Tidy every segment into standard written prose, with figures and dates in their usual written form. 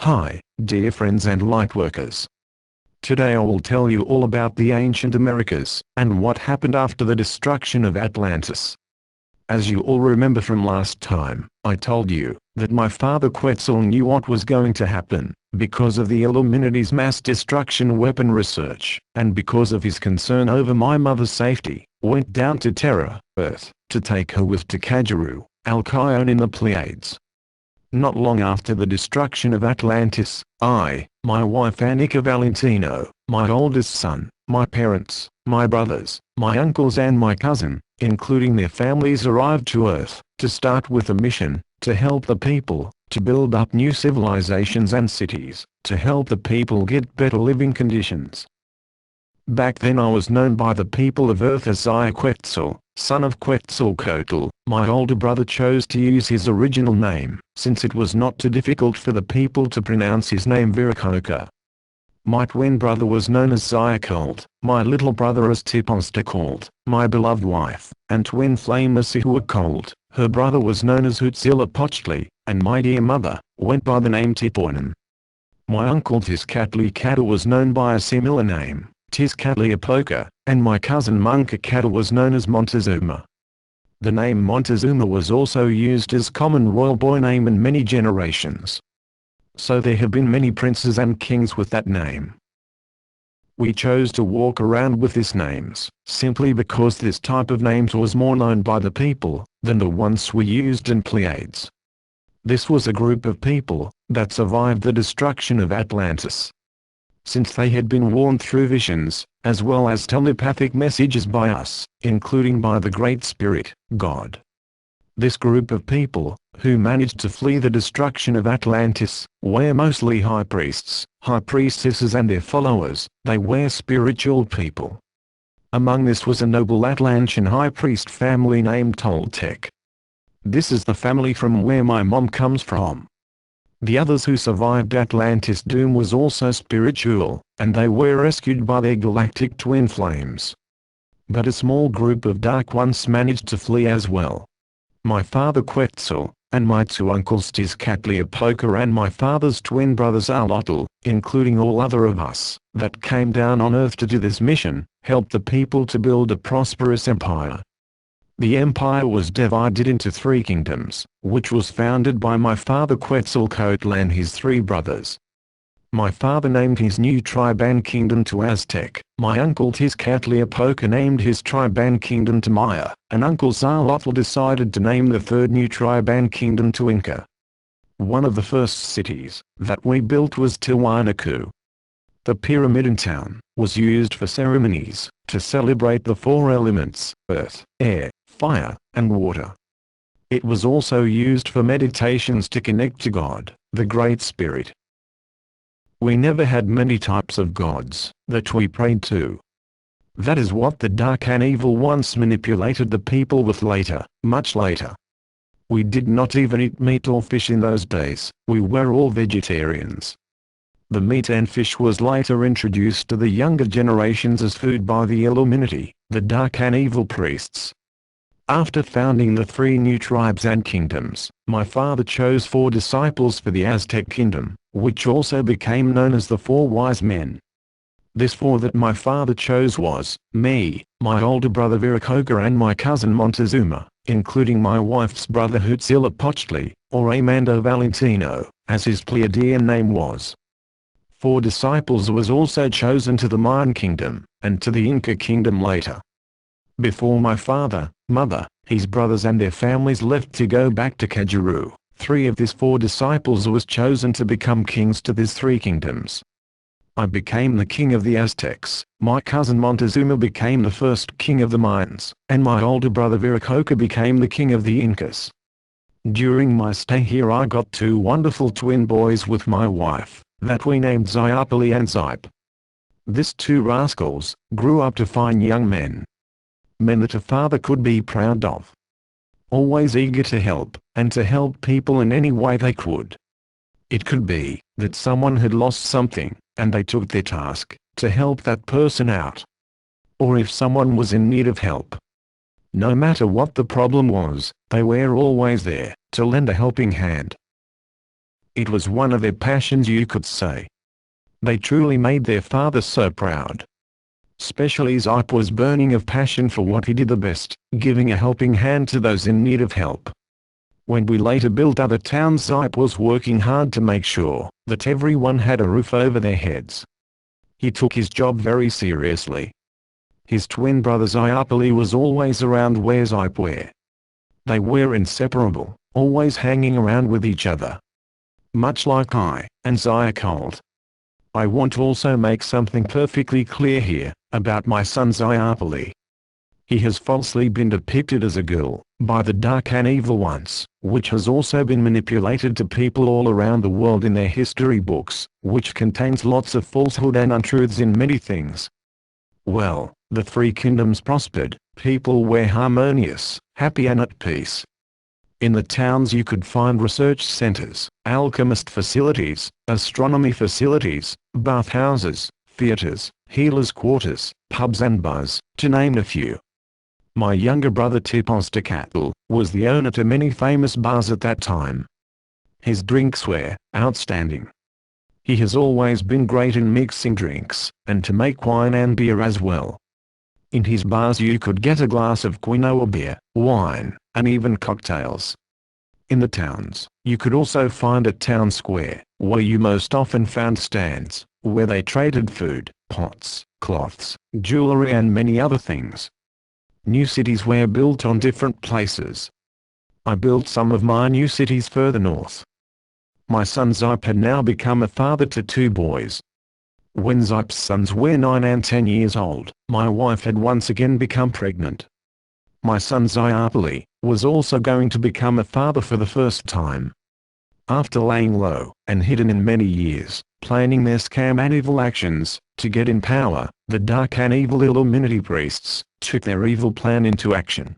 Hi, dear friends and lightworkers. Today I will tell you all about the ancient Americas, and what happened after the destruction of Atlantis. As you all remember from last time, I told you that my father Quetzal knew what was going to happen, because of the Illuminati's mass destruction weapon research, and because of his concern over my mother's safety, went down to Terra, Earth, to take her with to Kageru, Alcyone in the Pleiades. Not long after the destruction of Atlantis, I, my wife Annika Valentino, my oldest son, my parents, my brothers, my uncles and my cousin, including their families, arrived to Earth, to start with a mission, to help the people, to build up new civilizations and cities, to help the people get better living conditions. Back then I was known by the people of Earth as Quetzal, son of Quetzalcoatl. My older brother chose to use his original name, since it was not too difficult for the people to pronounce his name Viracocha. My twin brother was known as Xiaocold, my little brother as Tipostacold, my beloved wife, and twin flame Asihuacold. Her brother was known as Huitzilopochtli, and my dear mother, went by the name Tipoinan. My uncle Tizcatlipoca was known by a similar name, Tizcatlipoca, and my cousin Munkacatl was known as Montezuma. The name Montezuma was also used as common royal boy name in many generations. So there have been many princes and kings with that name. We chose to walk around with these names, simply because this type of names was more known by the people, than the ones we used in Pleiades. This was a group of people, that survived the destruction of Atlantis. Since they had been warned through visions, as well as telepathic messages by us, including by the Great Spirit, God. This group of people, who managed to flee the destruction of Atlantis, were mostly high priests, high priestesses and their followers. They were spiritual people. Among this was a noble Atlantean high priest family named Toltec. This is the family from where my mom comes from. The others who survived Atlantis' doom was also spiritual, and they were rescued by their galactic twin flames. But a small group of dark ones managed to flee as well. My father Quetzal, and my two uncles Tizcatlipoca and my father's twin brothers Alotl, including all other of us, that came down on Earth to do this mission, helped the people to build a prosperous empire. The empire was divided into 3 kingdoms, which was founded by my father Quetzalcoatl and his 3 brothers. My father named his new tribe and kingdom to Aztec, my uncle Tizcatlipoca named his tribe and kingdom to Maya, and Uncle Xalotl decided to name the 3rd new tribe and kingdom to Inca. One of the first cities that we built was Tiwanaku. The pyramid town was used for ceremonies, to celebrate the 4 elements, earth, air, fire, and water. It was also used for meditations to connect to God, the Great Spirit. We never had many types of gods that we prayed to. That is what the dark and evil ones manipulated the people with later, much later. We did not even eat meat or fish in those days. We were all vegetarians. The meat and fish was later introduced to the younger generations as food by the Illuminati, the dark and evil priests. After founding the 3 new tribes and kingdoms, my father chose 4 disciples for the Aztec kingdom, which also became known as the 4 wise men. This 4 that my father chose was, me, my older brother Viracocha and my cousin Montezuma, including my wife's brother Huitzilopochtli, or Amando Valentino, as his Pleiadian name was. 4 disciples was also chosen to the Mayan kingdom, and to the Inca kingdom later. Before my father, mother, his brothers and their families left to go back to Kageru, 3 of these 4 disciples was chosen to become kings to these 3 kingdoms. I became the king of the Aztecs, my cousin Montezuma became the first king of the Mayans, and my older brother Viracocha became the king of the Incas. During my stay here I got 2 wonderful twin boys with my wife, that we named Xiapali and Xipe. These 2 rascals grew up to fine young men. Men that a father could be proud of. Always eager to help, and to help people in any way they could. It could be that someone had lost something, and they took their task to help that person out. Or if someone was in need of help. No matter what the problem was, they were always there to lend a helping hand. It was one of their passions, you could say. They truly made their father so proud. Especially Xzai was burning of passion for what he did the best, giving a helping hand to those in need of help. When we later built other towns, Xzai was working hard to make sure that everyone had a roof over their heads. He took his job very seriously. His twin brother Xzai was always around where Xzai were. They were inseparable, always hanging around with each other. Much like I and Xzai. I want to also make something perfectly clear here, about my son Xzai. He has falsely been depicted as a girl, by the dark and evil ones, which has also been manipulated to people all around the world in their history books, which contains lots of falsehood and untruths in many things. Well, the three kingdoms prospered, people were harmonious, happy and at peace. In the towns you could find research centers, alchemist facilities, astronomy facilities, bathhouses, theaters, healers' quarters, pubs and bars, to name a few. My younger brother Xzai was the owner to many famous bars at that time. His drinks were outstanding. He has always been great in mixing drinks, and to make wine and beer as well. In his bars you could get a glass of quinoa beer, wine, and even cocktails. In the towns, you could also find a town square, where you most often found stands, where they traded food, pots, cloths, jewelry and many other things. New cities were built on different places. I built some of my new cities further north. My son Xzai had now become a father to 2 boys. When Xzai's sons were 9 and 10 years old, my wife had once again become pregnant. My son Xzai was also going to become a father for the first time. After laying low and hidden in many years, planning their scam and evil actions to get in power, the dark and evil Illuminati priests took their evil plan into action.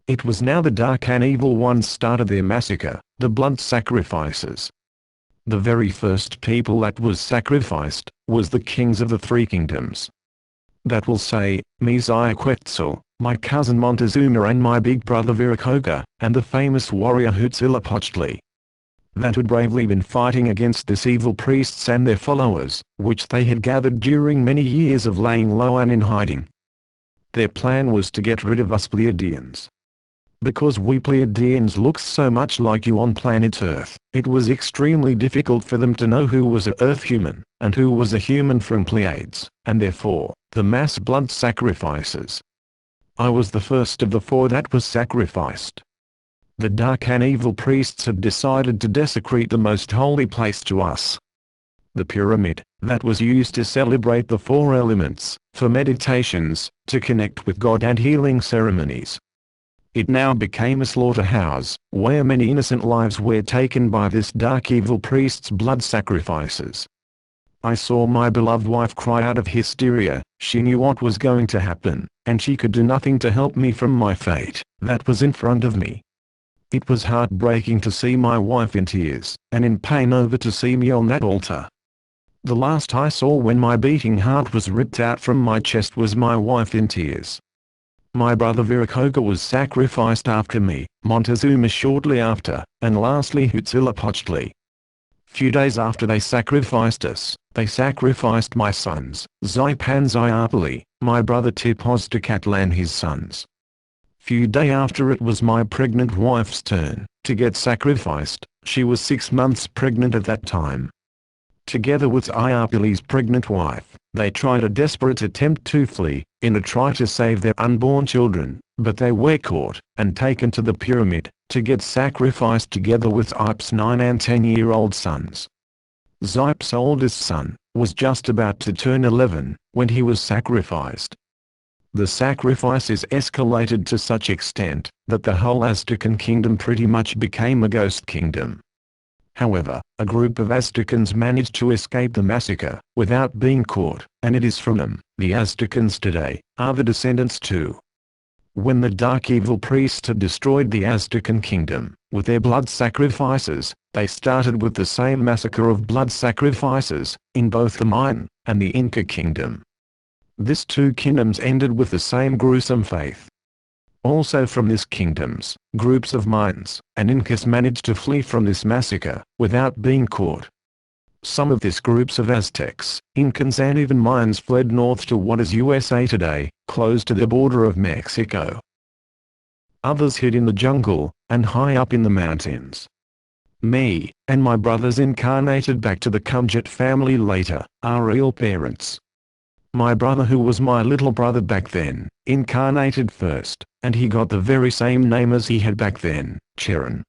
It was now the dark and evil ones started their massacre, the blood sacrifices. The very first people that was sacrificed was the kings of the 3 kingdoms. That will say, me Xzai, my cousin Montezuma and my big brother Viracocha, and the famous warrior Huitzilopochtli. That had bravely been fighting against this evil priests and their followers, which they had gathered during many years of laying low and in hiding. Their plan was to get rid of us Pleiadians. Because we Pleiadians look so much like you on planet Earth, it was extremely difficult for them to know who was a Earth human, and who was a human from Pleiades, and therefore, the mass blood sacrifices. I was the first of the 4 that was sacrificed. The dark and evil priests had decided to desecrate the most holy place to us. The pyramid, that was used to celebrate the 4 elements, for meditations, to connect with God and healing ceremonies. It now became a slaughterhouse, where many innocent lives were taken by this dark evil priest's blood sacrifices. I saw my beloved wife cry out of hysteria. She knew what was going to happen, and she could do nothing to help me from my fate, that was in front of me. It was heartbreaking to see my wife in tears, and in pain over to see me on that altar. The last I saw when my beating heart was ripped out from my chest was my wife in tears. My brother Viracocha was sacrificed after me, Montezuma shortly after, and lastly Huitzilopochtli. Few days after they sacrificed us, they sacrificed my sons, Xzai and Xzai, my brother Xzai and his sons. Few days after it was my pregnant wife's turn to get sacrificed. She was 6 months pregnant at that time. Together with Xzai's pregnant wife, they tried a desperate attempt to flee, in a try to save their unborn children, but they were caught, and taken to the pyramid, to get sacrificed together with Xzai's 9 and 10-year-old sons. Xzai's oldest son, was just about to turn 11, when he was sacrificed. The sacrifices escalated to such extent, that the whole Aztecan kingdom pretty much became a ghost kingdom. However, a group of Aztecans managed to escape the massacre, without being caught, and it is from them, the Aztecans today, are the descendants too. When the dark evil priests had destroyed the Aztecan kingdom, with their blood sacrifices, they started with the same massacre of blood sacrifices, in both the Mayan, and the Inca kingdom. This 2 kingdoms ended with the same gruesome fate. Also from this kingdoms, groups of Mayans and Incas managed to flee from this massacre without being caught. Some of this groups of Aztecs, Incans and even Mayans fled north to what is USA today, close to the border of Mexico. Others hid in the jungle, and high up in the mountains. Me, and my brothers incarnated back to the Kumjat family later, our real parents. My brother, who was my little brother back then, incarnated first, and he got the very same name as he had back then, Chiron.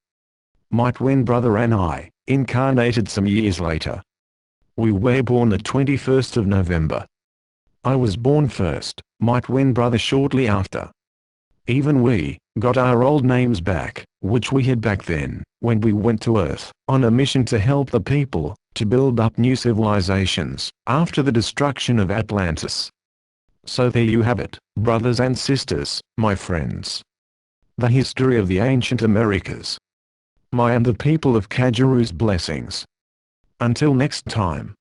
My twin brother and I, incarnated some years later. We were born the 21st of November. I was born first, my twin brother shortly after. Even we got our old names back, which we had back then, when we went to Earth, on a mission to help the people, to build up new civilizations, after the destruction of Atlantis. So there you have it, brothers and sisters, my friends. The history of the ancient Americas. My and the people of Kajaru's blessings. Until next time.